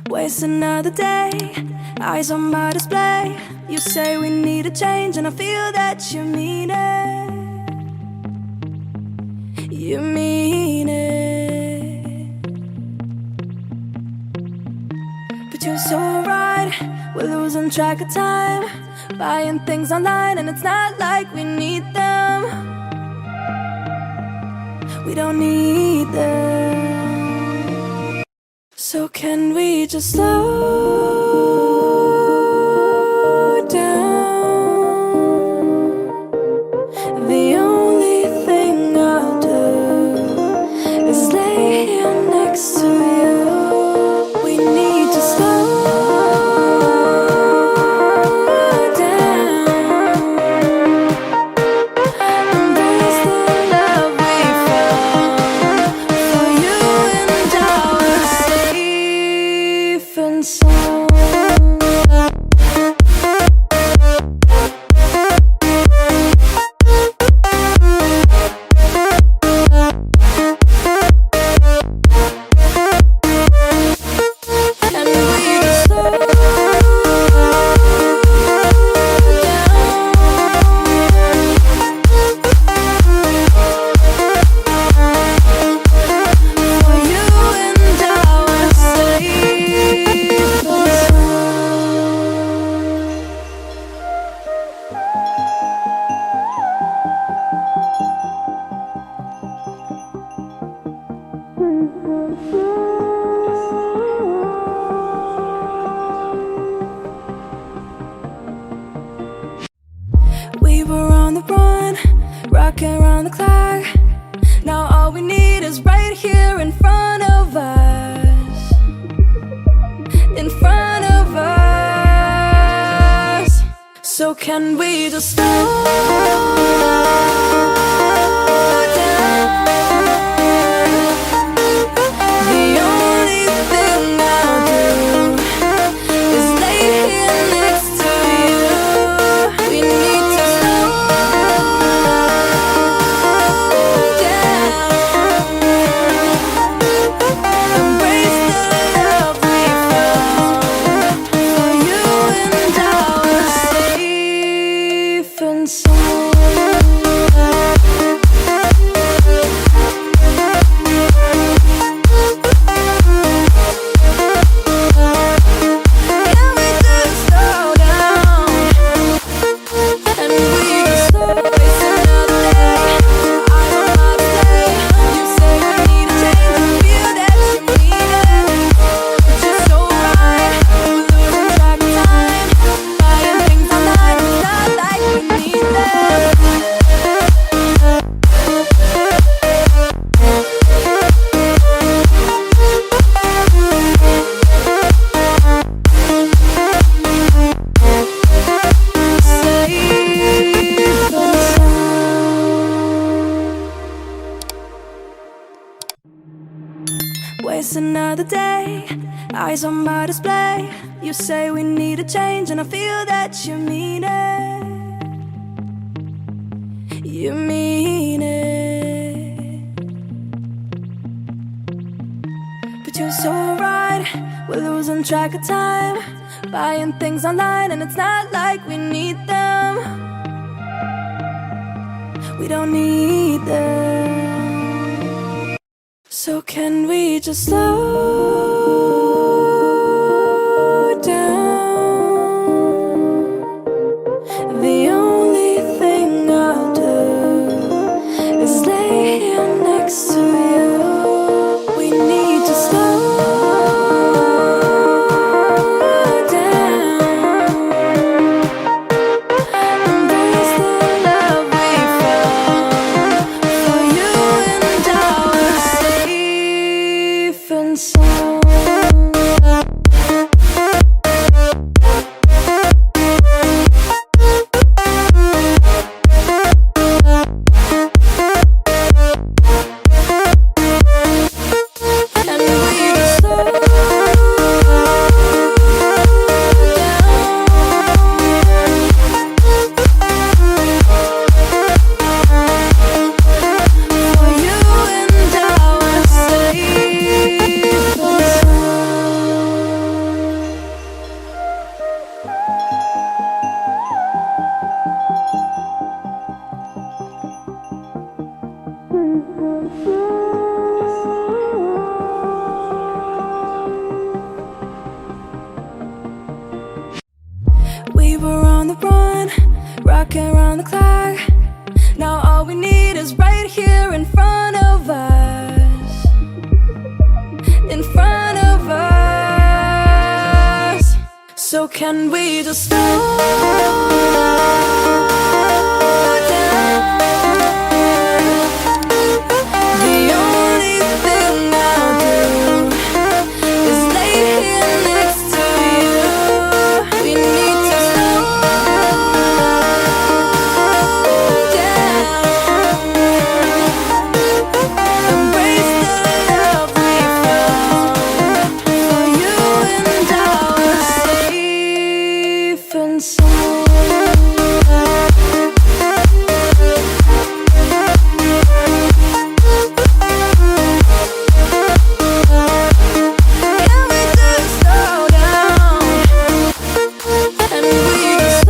Waste another day, eyes on my display. You say we need a change and I feel that you mean it. You mean it. But you're so right, we're losing track of time, buying things online and it's not like we need them. We don't need them. So can we just slow down? The only thing I'll do is lay here next to you. We need to slow down. Embrace the love we found. For you and I were safe and sound. And we just slow down. For you and I were safe and We were on the run, rocking around the clock. Now all we need is right here in front of us. In front of us. So can we just slow down? The only thing I'll do is lay here next to you. We need to slow down. Embrace the love we found. For you and I were safe and sound. Can we just slow down? And we just slow. Waste another day, eyes on my display. You say we need a change and I feel that you mean it. But you're so right, we're losing track of time, buying things online, it's not like we need them. Safe and sound. Waste another day, eyes on my display. You say we need a change and I feel that you mean it. You mean it. But you're so right, we're losing track of time, buying things online and it's not like we need them. We don't need them. So can we just slow down? The only thing I'll do is lay here next to you. We need to slow down. Embrace the love we found. For you and I were safe and sound. And we just slow down. For you and I were safe and rocking around the clock. Now all we need is right here in front of us. In front of us. So can we just slow down? The only thing I'll do is lay here next to you. We need to slow down. Embrace the love we found. For you and I are safe and sound. Can we just slow down? And we just waste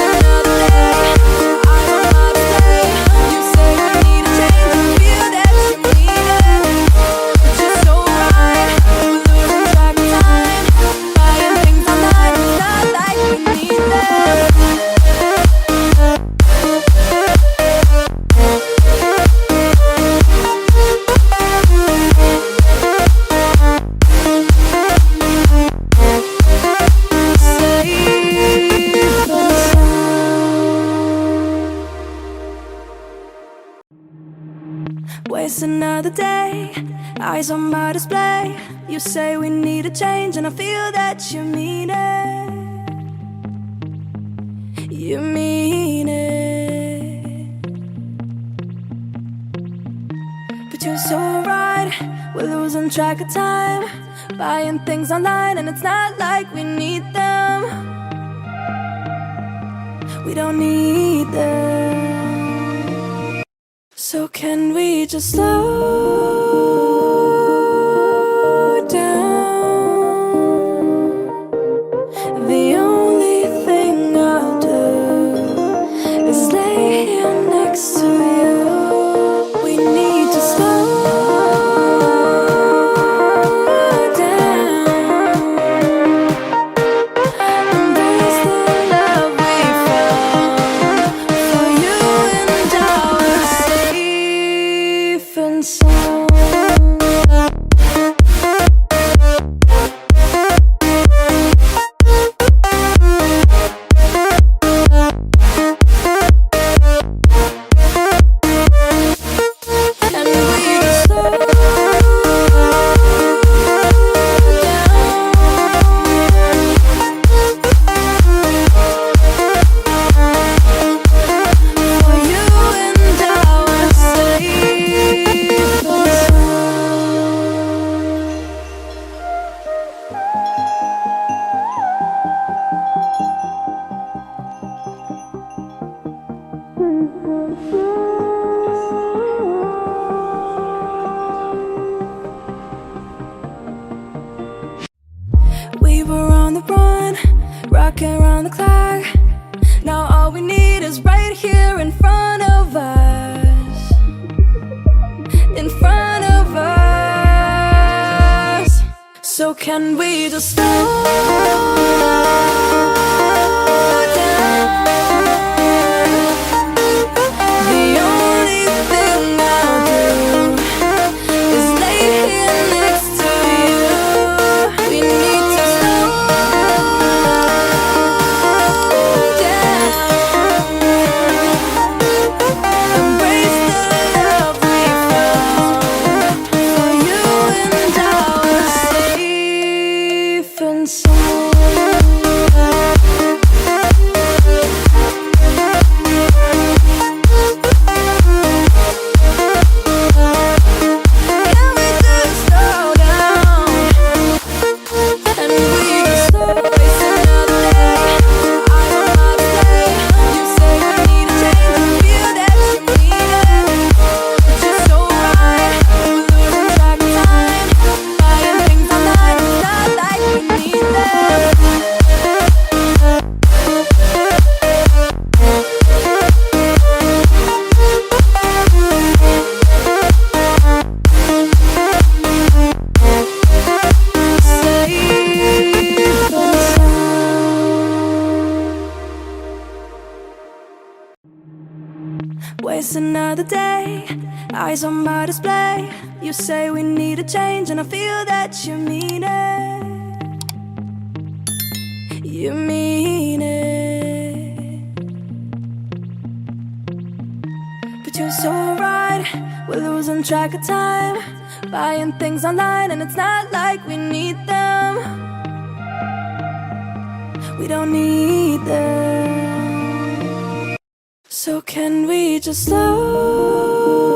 another day. I don't wanna stay. You say we need a change and feel that you need it. But you're so right, we're losing track of time. Buying things online, it's not like we need them. Safe and sound. Waste another day, eyes on my display. You say we need a change and I feel that you mean it. You mean it. But you're so right, we're losing track of time. Buying things online and it's not like we need them. We don't need them. So can we just slow down? The only thing I'll do is lay here next to you. We need to slow down. Embrace the love we found. For you and I are safe and sound. And we just slow down. For you and I are safe and we were on the run, rocking around the clock. Now all we need is right here in front of us. In front of us. So can we just slow down? The only thing I'll do is lay here next to you. We need to slow down. Embrace the love we found. For you and I are safe and sound. It's another day, eyes on my display. You say we need a change, and I feel that you mean it. You mean it. But you're so right, we're losing track of time, buying things online, and it's not like we need them. We don't need them. So can we just slow